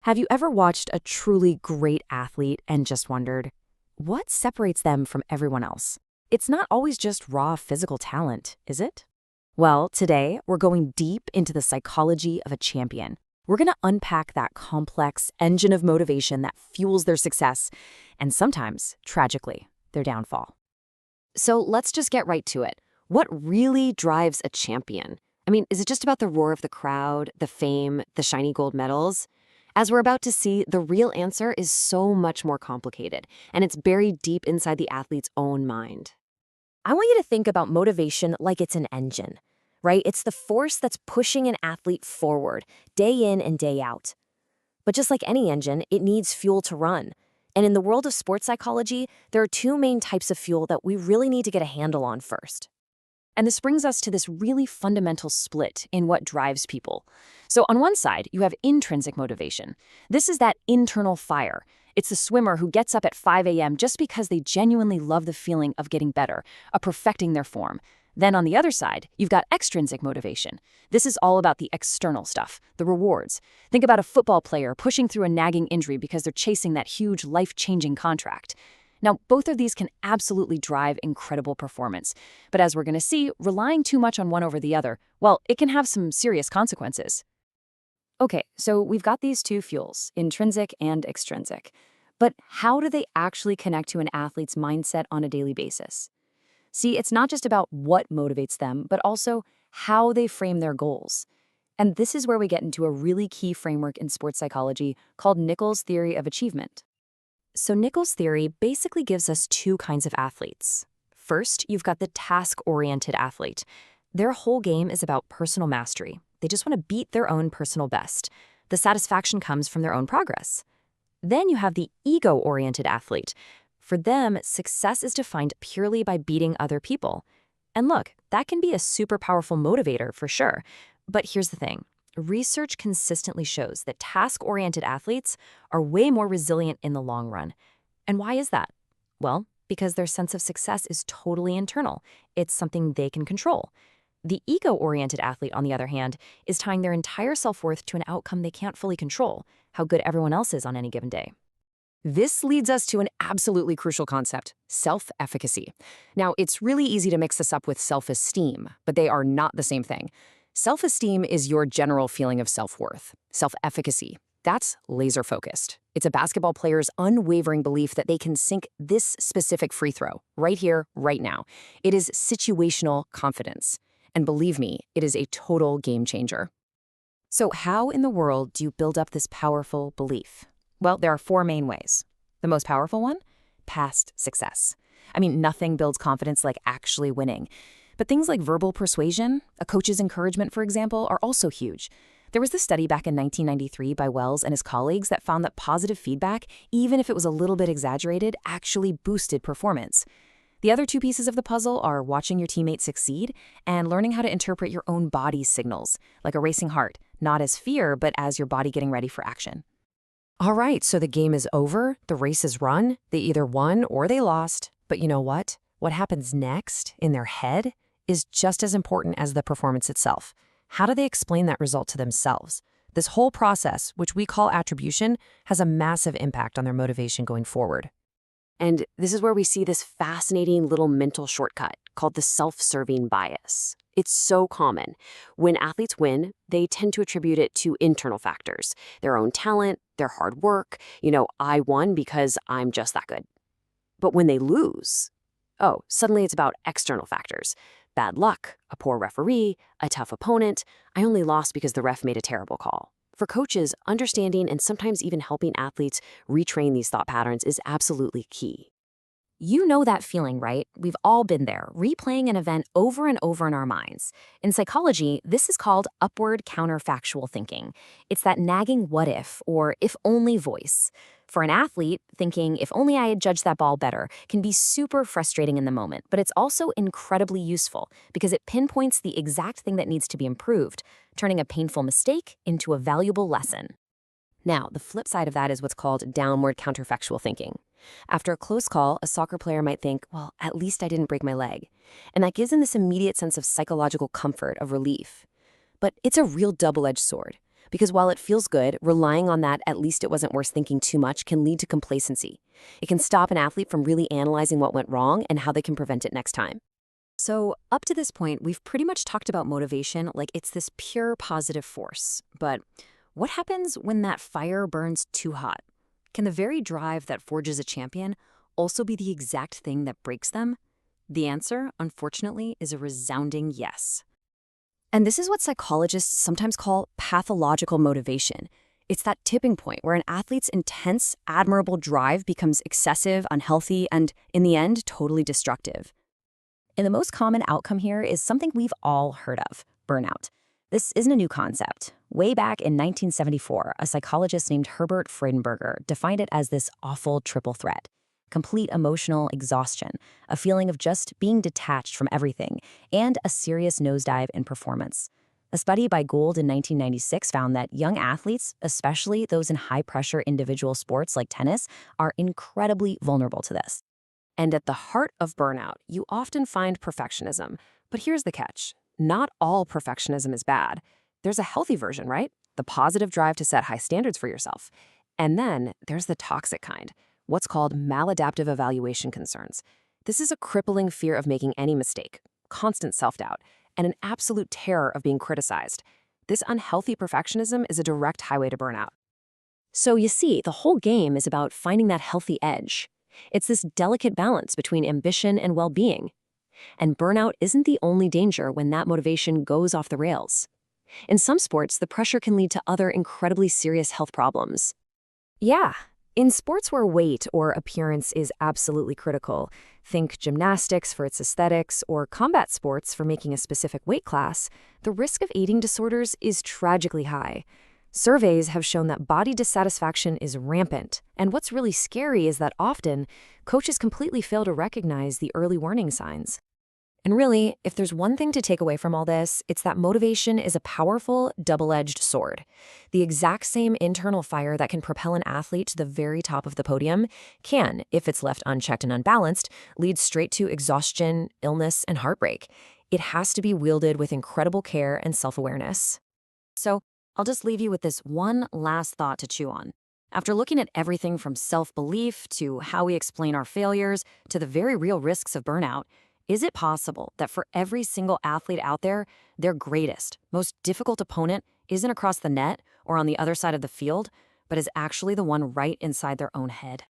Have you ever watched a truly great athlete and just wondered, what separates them from everyone else? It's not always just raw physical talent, is it? Well, today we're going deep into the psychology of a champion. We're going to unpack that complex engine of motivation that fuels their success and sometimes, tragically, their downfall. So let's just get right to it. What really drives a champion? I mean, is it just about the roar of the crowd, the fame, the shiny gold medals? As we're about to see, the real answer is so much more complicated, and it's buried deep inside the athlete's own mind. I want you to think about motivation like it's an engine, right? It's the force that's pushing an athlete forward, day in and day out. But just like any engine, it needs fuel to run. And in the world of sports psychology, there are two main types of fuel that we really need to get a handle on first. And this brings us to this really fundamental split in what drives people. So on one side, you have intrinsic motivation. This is that internal fire. It's the swimmer who gets up at 5 a.m. just because they genuinely love the feeling of getting better, of perfecting their form. Then on the other side, you've got extrinsic motivation. This is all about the external stuff, the rewards. Think about a football player pushing through a nagging injury because they're chasing that huge life-changing contract. Now, both of these can absolutely drive incredible performance. But as we're going to see, relying too much on one over the other, well, it can have some serious consequences. Okay, so we've got these two fuels, intrinsic and extrinsic. But how do they actually connect to an athlete's mindset on a daily basis? See, it's not just about what motivates them, but also how they frame their goals. And this is where we get into a really key framework in sports psychology called Nichols' theory of achievement. So Nichols' theory basically gives us two kinds of athletes. First, you've got the task-oriented athlete. Their whole game is about personal mastery. They just want to beat their own personal best. The satisfaction comes from their own progress. Then you have the ego-oriented athlete. For them, success is defined purely by beating other people. And look, that can be a super powerful motivator for sure. But here's the thing. Research consistently shows that task-oriented athletes are way more resilient in the long run. And why is that? Well, because their sense of success is totally internal. It's something they can control. The ego-oriented athlete, on the other hand, is tying their entire self-worth to an outcome they can't fully control, how good everyone else is on any given day. This leads us to an absolutely crucial concept, self-efficacy. Now, it's really easy to mix this up with self-esteem, but they are not the same thing. Self-esteem is your general feeling of self-worth. Self-efficacy, that's laser-focused. It's a basketball player's unwavering belief that they can sink this specific free throw, right here, right now. It is situational confidence. And believe me, it is a total game changer. So how in the world do you build up this powerful belief? Well, there are four main ways. The most powerful one? Past success. I mean, nothing builds confidence like actually winning. But things like verbal persuasion, a coach's encouragement, for example, are also huge. There was this study back in 1993 by Wells and his colleagues that found that positive feedback, even if it was a little bit exaggerated, actually boosted performance. The other two pieces of the puzzle are watching your teammates succeed and learning how to interpret your own body's signals, like a racing heart, not as fear, but as your body getting ready for action. All right, so the game is over, the race is run, they either won or they lost. But you know what? What happens next in their head is just as important as the performance itself. How do they explain that result to themselves? This whole process, which we call attribution, has a massive impact on their motivation going forward. And this is where we see this fascinating little mental shortcut called the self-serving bias. It's so common. When athletes win, they tend to attribute it to internal factors, their own talent, their hard work. I won because I'm just that good. But when they lose, suddenly it's about external factors. Bad luck, a poor referee, a tough opponent. I only lost because the ref made a terrible call. For coaches, understanding and sometimes even helping athletes retrain these thought patterns is absolutely key. You know that feeling, right? We've all been there, replaying an event over and over in our minds. In psychology, this is called upward counterfactual thinking. It's that nagging what if or if only voice. For an athlete, thinking if only I had judged that ball better can be super frustrating in the moment, but it's also incredibly useful because it pinpoints the exact thing that needs to be improved, turning a painful mistake into a valuable lesson. Now, the flip side of that is what's called downward counterfactual thinking. After a close call, a soccer player might think, well, at least I didn't break my leg. And that gives them this immediate sense of psychological comfort, of relief. But it's a real double-edged sword. Because while it feels good, relying on that at least it wasn't worth thinking too much can lead to complacency. It can stop an athlete from really analyzing what went wrong and how they can prevent it next time. So, up to this point, we've pretty much talked about motivation like it's this pure positive force. But what happens when that fire burns too hot? Can the very drive that forges a champion also be the exact thing that breaks them? The answer, unfortunately, is a resounding yes. And this is what psychologists sometimes call pathological motivation. It's that tipping point where an athlete's intense, admirable drive becomes excessive, unhealthy, and, in the end, totally destructive. And the most common outcome here is something we've all heard of: burnout. This isn't a new concept. Way back in 1974, a psychologist named Herbert Freudenberger defined it as this awful triple threat: complete emotional exhaustion, a feeling of just being detached from everything, and a serious nosedive in performance. A study by Gould in 1996 found that young athletes, especially those in high-pressure individual sports like tennis, are incredibly vulnerable to this. And at the heart of burnout, you often find perfectionism. But here's the catch: not all perfectionism is bad. There's a healthy version, right? The positive drive to set high standards for yourself. And then there's the toxic kind, what's called maladaptive evaluation concerns. This is a crippling fear of making any mistake, constant self-doubt, and an absolute terror of being criticized. This unhealthy perfectionism is a direct highway to burnout. So you see, the whole game is about finding that healthy edge. It's this delicate balance between ambition and well-being. And burnout isn't the only danger when that motivation goes off the rails. In some sports, the pressure can lead to other incredibly serious health problems. Yeah, in sports where weight or appearance is absolutely critical, think gymnastics for its aesthetics or combat sports for making a specific weight class, the risk of eating disorders is tragically high. Surveys have shown that body dissatisfaction is rampant, and what's really scary is that often, coaches completely fail to recognize the early warning signs. And really, if there's one thing to take away from all this, it's that motivation is a powerful, double-edged sword. The exact same internal fire that can propel an athlete to the very top of the podium can, if it's left unchecked and unbalanced, lead straight to exhaustion, illness, and heartbreak. It has to be wielded with incredible care and self-awareness. So, I'll just leave you with this one last thought to chew on. After looking at everything from self-belief to how we explain our failures to the very real risks of burnout, is it possible that for every single athlete out there, their greatest, most difficult opponent isn't across the net or on the other side of the field, but is actually the one right inside their own head?